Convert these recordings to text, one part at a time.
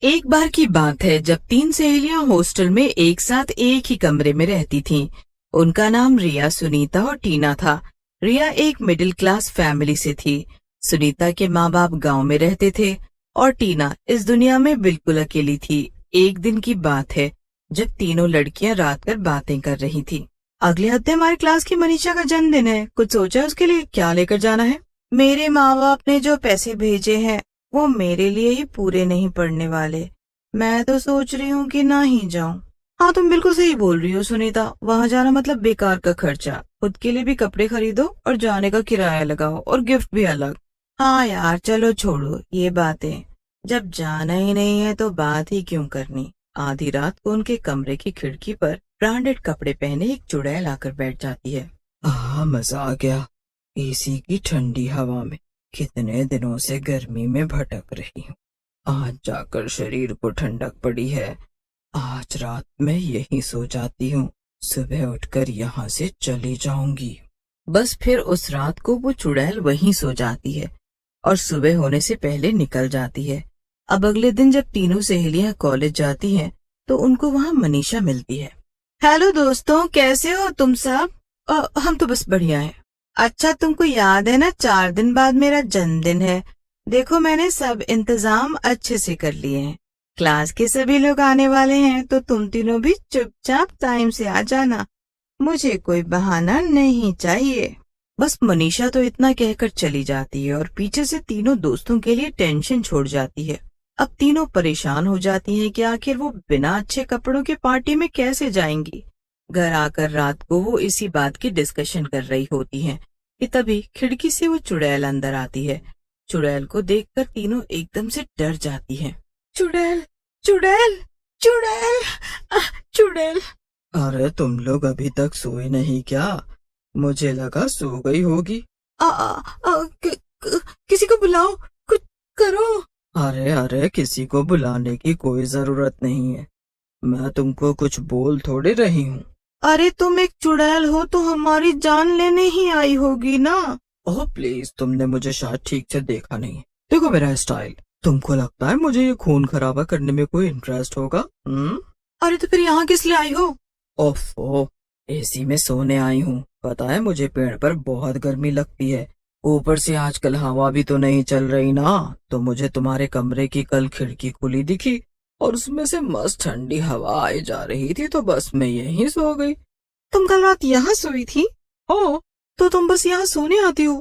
एक बार की बात है जब तीन सहेलियां हॉस्टल में एक साथ एक ही कमरे में रहती थीं। उनका नाम रिया, सुनीता और टीना था। रिया एक मिडिल क्लास फैमिली से थी। सुनीता के माँ बाप गांव में रहते थे और टीना इस दुनिया में बिल्कुल अकेली थी। एक दिन की बात है जब तीनों लड़कियां रात कर बातें कर रही थी। अगले हफ्ते हमारी क्लास की मनीषा का जन्मदिन है, कुछ सोचा है उसके लिए क्या लेकर जाना है? मेरे माँ बाप ने जो पैसे भेजे हैं वो मेरे लिए ही पूरे नहीं पड़ने वाले। मैं तो सोच रही हूँ कि ना ही जाऊं। हाँ, तुम बिल्कुल सही बोल रही हो सुनीता, वहाँ जाना मतलब बेकार का खर्चा। खुद के लिए भी कपड़े खरीदो और जाने का किराया लगाओ और गिफ्ट भी अलग। हाँ यार, चलो छोड़ो ये बातें, जब जाना ही नहीं है तो बात ही क्यों करनी। आधी रात को उनके कमरे की खिड़की पर ब्रांडेड कपड़े पहने एक चुड़ैल आकर बैठ जाती है। मजा आ गया, एसी की ठंडी हवा में। कितने दिनों से गर्मी में भटक रही हूँ, आज जाकर शरीर को ठंडक पड़ी है। आज रात में यहीं सो जाती हूँ, सुबह उठकर यहाँ से चली जाऊंगी। बस फिर उस रात को वो चुड़ैल वहीं सो जाती है और सुबह होने से पहले निकल जाती है। अब अगले दिन जब तीनों सहेलियां कॉलेज जाती हैं तो उनको वहाँ मनीषा मिलती है। हेलो दोस्तों, कैसे हो तुम सब? हम तो बस बढ़िया हैं। अच्छा, तुमको याद है ना 4 दिन बाद मेरा जन्मदिन है। देखो मैंने सब इंतजाम अच्छे से कर लिए हैं। क्लास के सभी लोग आने वाले हैं तो तुम तीनों भी चुपचाप टाइम से आ जाना, मुझे कोई बहाना नहीं चाहिए। बस मनीषा तो इतना कहकर चली जाती है और पीछे से तीनों दोस्तों के लिए टेंशन छोड़ जाती है। अब तीनों परेशान हो जाती हैं कि आखिर वो बिना अच्छे कपड़ों के पार्टी में कैसे जाएंगी। घर आकर रात को वो इसी बात की डिस्कशन कर रही होती हैं कि तभी खिड़की से वो चुड़ैल अंदर आती है। चुड़ैल को देखकर तीनों एकदम से डर जाती हैं। चुड़ैल, चुड़ैल, चुड़ैल, चुड़ैल। अरे तुम लोग अभी तक सोए नहीं क्या? मुझे लगा सो गई होगी। किसी को बुलाओ, कुछ करो। अरे किसी को बुलाने की कोई जरूरत नहीं है, मैं तुमको कुछ बोल थोड़ी रही हूँ। अरे तुम एक चुड़ैल हो तो हमारी जान लेने ही आई होगी ना। ओह प्लीज, तुमने मुझे शायद ठीक से देखा नहीं। देखो मेरा स्टाइल, तुमको लगता है मुझे ये खून खराबा करने में कोई इंटरेस्ट होगा? अरे तो फिर यहाँ किस लिए आई हो? ओफो, एसी में सोने आई हूँ। पता है मुझे पेड़ पर बहुत गर्मी लगती है, ऊपर से आजकल हवा भी तो नहीं चल रही ना, तो मुझे तुम्हारे कमरे की कल खिड़की खुली दिखी और उसमें से मस्त ठंडी हवा आई जा रही थी, तो बस मैं यहीं सो गई। तुम कल रात यहाँ सोई थी? हाँ। तो तुम बस यहाँ सोने आती हो,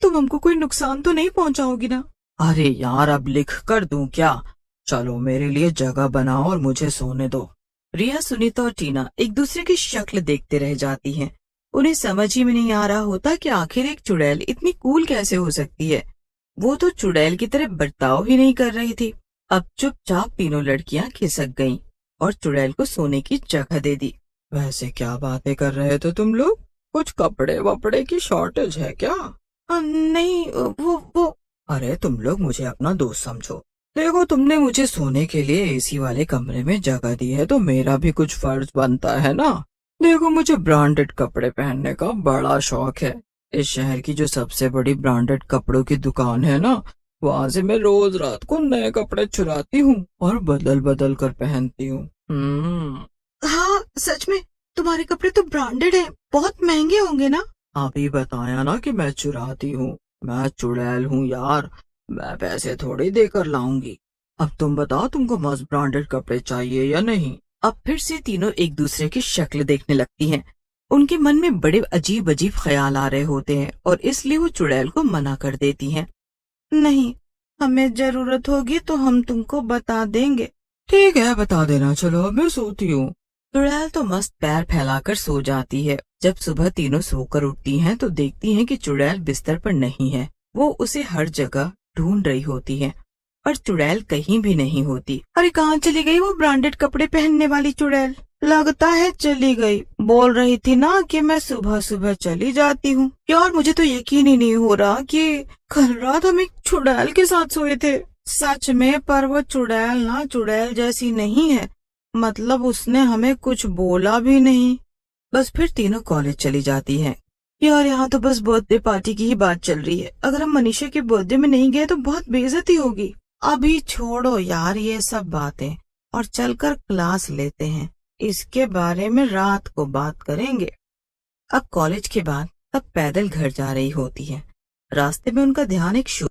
तुम हमको कोई नुकसान तो नहीं पहुँचाओगी ना? अरे यार, अब लिख कर दूं क्या? चलो मेरे लिए जगह बनाओ और मुझे सोने दो। रिया, सुनीता और टीना एक दूसरे की शक्ल देखते रह जाती हैं। उन्हें समझ ही में नहीं आ रहा होता कि आखिर एक चुड़ैल इतनी कूल कैसे हो सकती है। वो तो चुड़ैल की तरह बर्ताव ही नहीं कर रही थी। अब चुपचाप तीनों लड़कियां खिसक गईं और चुड़ैल को सोने की जगह दे दी। वैसे क्या बातें कर रहे थे तुम लोग? कुछ कपड़े वपड़े की शॉर्टेज है क्या? नहीं, वो अरे तुम लोग मुझे अपना दोस्त समझो। देखो, तुमने मुझे सोने के लिए एसी वाले कमरे में जगह दी है तो मेरा भी कुछ फर्ज बनता है ना। देखो, मुझे ब्रांडेड कपड़े पहनने का बड़ा शौक है। इस शहर की जो सबसे बड़ी ब्रांडेड कपड़ों की दुकान है ना, वहाँ से मैं रोज रात को नए कपड़े चुराती हूँ और बदल बदल कर पहनती हूँ। हाँ सच में, तुम्हारे कपड़े तो ब्रांडेड हैं, बहुत महंगे होंगे ना? अभी बताया ना कि मैं चुराती हूँ, मैं चुड़ैल हूँ यार, मैं पैसे थोड़ी देकर लाऊंगी। अब तुम बताओ, तुमको मस्त ब्रांडेड कपड़े चाहिए या नहीं? अब फिर से तीनों एक दूसरे की शक्ल देखने लगती हैं। उनके मन में बड़े अजीब अजीब ख्याल आ रहे होते हैं और इसलिए वो चुड़ैल को मना कर देती हैं। नहीं, हमें जरूरत होगी तो हम तुमको बता देंगे। ठीक है, बता देना। चलो अब मैं सोती हूँ। चुड़ैल तो मस्त पैर फैलाकर सो जाती है। जब सुबह तीनों सोकर उठती हैं तो देखती हैं कि चुड़ैल बिस्तर पर नहीं है। वो उसे हर जगह ढूंढ रही होती है और चुड़ैल कहीं भी नहीं होती। अरे कहाँ चली गई वो ब्रांडेड कपड़े पहनने वाली चुड़ैल? लगता है चली गई। बोल रही थी ना कि मैं सुबह सुबह चली जाती हूँ। यार मुझे तो यकीन ही नहीं हो रहा कि कल रात हम एक चुड़ैल के साथ सोए थे। सच में, पर वो चुड़ैल ना चुड़ैल जैसी नहीं है, मतलब उसने हमें कुछ बोला भी नहीं। बस फिर तीनों कॉलेज चली जाती हैं। यार यहाँ तो बस बर्थडे पार्टी की ही बात चल रही है। अगर हम मनीषा के बर्थडे में नहीं गए तो बहुत बेइज्जती होगी। अभी छोड़ो यार ये सब बातें और चलकर क्लास लेते हैं। इसके बारे में रात को बात करेंगे। अब कॉलेज के बाद तब पैदल घर जा रही होती है। रास्ते में उनका ध्यान एक शो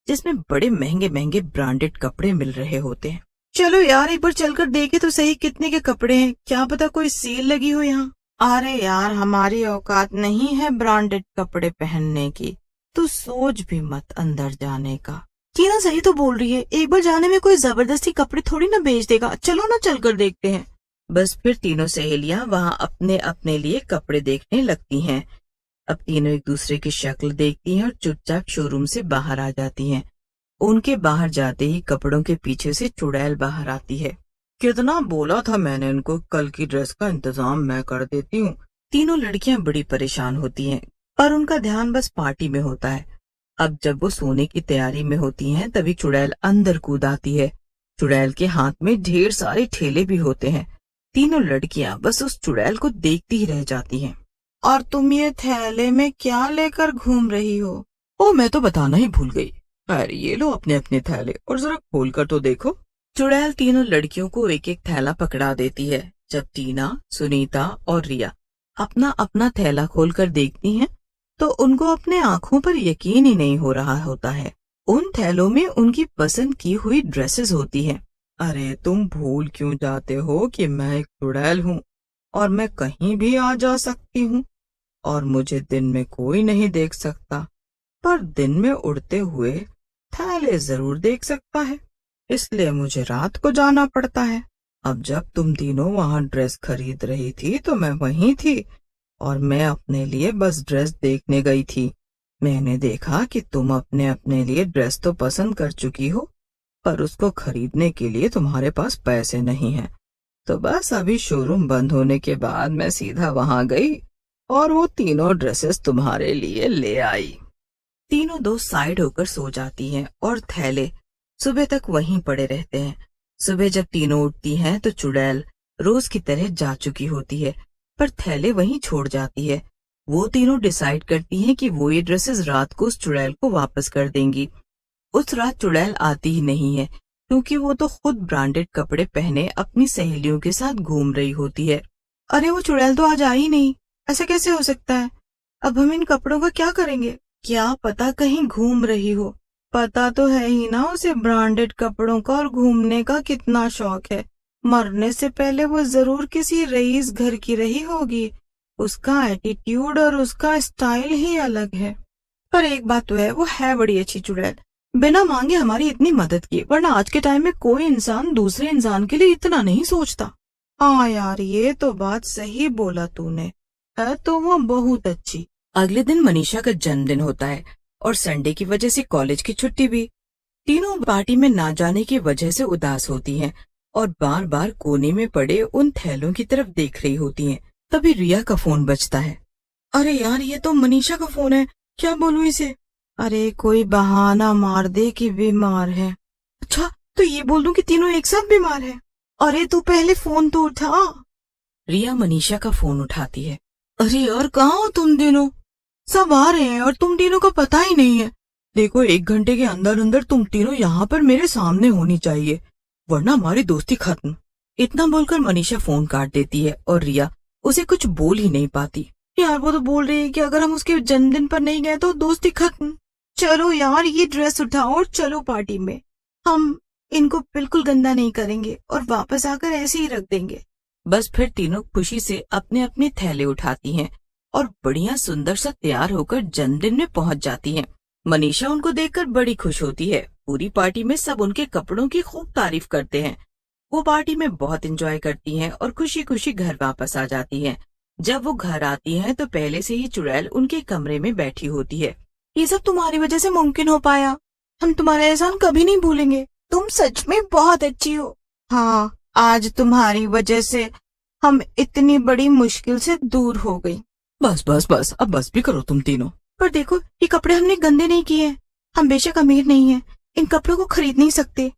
जिसमें बड़े महंगे महंगे ब्रांडेड कपड़े मिल रहे होते हैं। चलो यार एक बार चलकर देखे तो सही कितने के कपड़े हैं, क्या पता कोई सेल लगी हो यहाँ। अरे यार हमारी औकात नहीं है ब्रांडेड कपड़े पहनने की, तू सोच भी मत अंदर जाने का। टीना सही तो बोल रही है, एक बार जाने में कोई जबरदस्ती कपड़े थोड़ी ना बेच देगा, चलो ना चलकर देखते हैं। बस फिर तीनों सहेलियां वहां अपने अपने लिए कपड़े देखने लगती हैं। अब तीनों एक दूसरे की शक्ल देखती हैं और चुपचाप शोरूम से बाहर आ जाती हैं। उनके बाहर जाते ही कपड़ों के पीछे से चुड़ैल बाहर आती है। कितना बोला था मैंने उनको, कल की ड्रेस का इंतजाम मैं कर देती हूँ। तीनों लड़कियां बड़ी परेशान होती हैं और उनका ध्यान बस पार्टी में होता है। अब जब वो सोने की तैयारी में होती हैं तभी चुड़ैल अंदर कूद आती है। चुड़ैल के हाथ में ढेर सारे ठेले भी होते हैं। तीनों लड़कियां बस उस चुड़ैल को देखती ही रह जाती हैं। और तुम ये थैले में क्या लेकर घूम रही हो? ओ मैं तो बताना ही भूल गई। अरे ये लो अपने अपने थैले और जरा खोल कर तो देखो। चुड़ैल तीनों लड़कियों को एक एक थैला पकड़ा देती है। जब टीना, सुनीता और रिया अपना अपना थैला खोलकर देखती हैं तो उनको अपने आंखों पर यकीन ही नहीं हो रहा होता है। उन थैलों में उनकी पसंद की हुई ड्रेसेस होती हैं। अरे तुम भूल क्यों जाते हो कि मैं एक चुड़ैल हूँ और मैं कहीं भी आ जा सकती हूँ और मुझे दिन में कोई नहीं देख सकता, पर दिन में उड़ते हुए थैले जरूर देख सकता है, इसलिए मुझे रात को जाना पड़ता है। अब जब तुम तीनों वहाँ ड्रेस खरीद रही थी तो मैं वहीं थी और मैं अपने लिए बस ड्रेस देखने गई थी। मैंने देखा कि तुम अपने अपने लिए ड्रेस तो पसंद कर चुकी हो पर उसको खरीदने के लिए तुम्हारे पास पैसे नहीं हैं। तो बस अभी शोरूम बंद होने के बाद मैं सीधा वहां गई और वो तीनों ड्रेसेस तुम्हारे लिए ले आई। तीनों दोस्त साइड होकर सो जाती हैं और थैले सुबह तक वहीं पड़े रहते हैं। सुबह जब तीनों उठती हैं तो चुड़ैल रोज की तरह जा चुकी होती है पर थैले वहीं छोड़ जाती है। वो तीनों डिसाइड करती हैं कि वो ये ड्रेसेस रात को उस चुड़ैल को वापस कर देंगी। उस रात चुड़ैल आती ही नहीं है क्योंकि वो तो खुद ब्रांडेड कपड़े पहने अपनी सहेलियों के साथ घूम रही होती है। अरे वो चुड़ैल तो आज आई नहीं, ऐसा कैसे हो सकता है? अब हम इन कपड़ों का क्या करेंगे? क्या पता कहीं घूम रही हो। पता तो है ही ना उसे ब्रांडेड कपड़ों का और घूमने का कितना शौक है। मरने से पहले वो जरूर किसी रईस घर की रही होगी। उसका एटीट्यूड और उसका स्टाइल ही अलग है। पर एक बात तो है, वो है बड़ी अच्छी चुड़ैल, बिना मांगे हमारी इतनी मदद की, वरना आज के टाइम में कोई इंसान दूसरे इंसान के लिए इतना नहीं सोचता। हाँ यार ये तो बात सही बोला तूने, है तो वो बहुत अच्छी। अगले दिन मनीषा का जन्मदिन होता है और संडे की वजह से कॉलेज की छुट्टी भी। तीनों पार्टी में ना जाने की वजह से उदास होती हैं और बार बार कोने में पड़े उन थैलों की तरफ देख रही होती हैं। तभी रिया का फोन बजता है। अरे यार ये तो मनीषा का फोन है, क्या बोलूं इसे? अरे कोई बहाना मार दे कि बीमार है। अच्छा तो ये बोल दूं कि तीनों एक साथ बीमार है? अरे तू पहले फोन तो उठा। रिया मनीषा का फोन उठाती है। अरे यार कहाँ हो तुम तीनों? सब आ रहे हैं और तुम तीनों का पता ही नहीं है। देखो 1 घंटे के अंदर अंदर तुम तीनों यहाँ पर मेरे सामने होनी चाहिए, वरना हमारी दोस्ती खत्म। इतना बोलकर मनीषा फोन काट देती है और रिया उसे कुछ बोल ही नहीं पाती। यार वो तो बोल रही है कि अगर हम उसके जन्मदिन पर नहीं गए तो दोस्ती खत्म। चलो यार ये ड्रेस उठाओ और चलो पार्टी में। हम इनको बिल्कुल गंदा नहीं करेंगे और वापस आकर ऐसे ही रख देंगे। बस फिर तीनों खुशी से अपने अपने थैले उठाती हैं और बढ़िया सुंदर सा तैयार होकर जन्मदिन में पहुंच जाती हैं। मनीषा उनको देखकर बड़ी खुश होती है। पूरी पार्टी में सब उनके कपड़ों की खूब तारीफ करते हैं। वो पार्टी में बहुत एंजॉय करती हैं और खुशी खुशी घर वापस आ जाती हैं। जब वो घर आती हैं तो पहले से ही चुड़ैल उनके कमरे में बैठी होती है। ये सब तुम्हारी वजह से मुमकिन हो पाया, हम तुम्हारा एहसान कभी नहीं भूलेंगे। तुम सच में बहुत अच्छी हो। हाँ आज तुम्हारी वजह से हम इतनी बड़ी मुश्किल से दूर हो गई। बस बस बस अब बस भी करो तुम तीनों। पर देखो ये कपड़े हमने गंदे नहीं किए हैं। हम बेशक अमीर नहीं हैं, इन कपड़ों को खरीद नहीं सकते,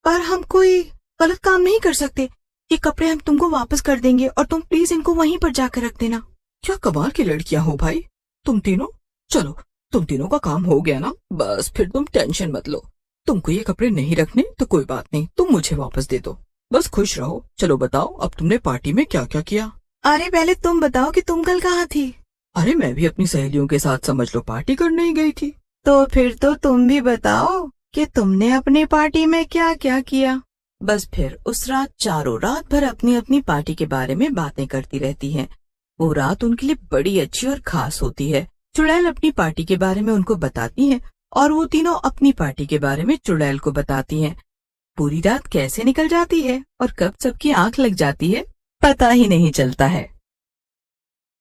पर हम कोई गलत काम नहीं कर सकते। ये कपड़े हम तुमको वापस कर देंगे और तुम प्लीज इनको वहीं पर जाकर रख देना। क्या कमाल की लड़कियां हो भाई तुम तीनों। चलो तुम तीनों का काम हो गया ना, बस फिर तुम टेंशन मत लो। तुमको ये कपड़े नहीं रखने तो कोई बात नहीं, तुम मुझे वापस दे दो, बस खुश रहो। चलो बताओ, अब तुमने पार्टी में क्या क्या किया? अरे पहले तुम बताओ कि तुम कल कहाँ थी? अरे मैं भी अपनी सहेलियों के साथ समझ लो पार्टी करने ही गई थी। तो फिर तो तुम भी बताओ कि तुमने अपनी पार्टी में क्या क्या किया। बस फिर उस रात चारों रात भर अपनी अपनी पार्टी के बारे में बातें करती रहती हैं। वो रात उनके लिए बड़ी अच्छी और खास होती है। चुड़ैल अपनी पार्टी के बारे में उनको बताती है और वो तीनों अपनी पार्टी के बारे में चुड़ैल को बताती हैं। पूरी रात कैसे निकल जाती है और कब सबकी आंख लग जाती है पता ही नहीं चलता है।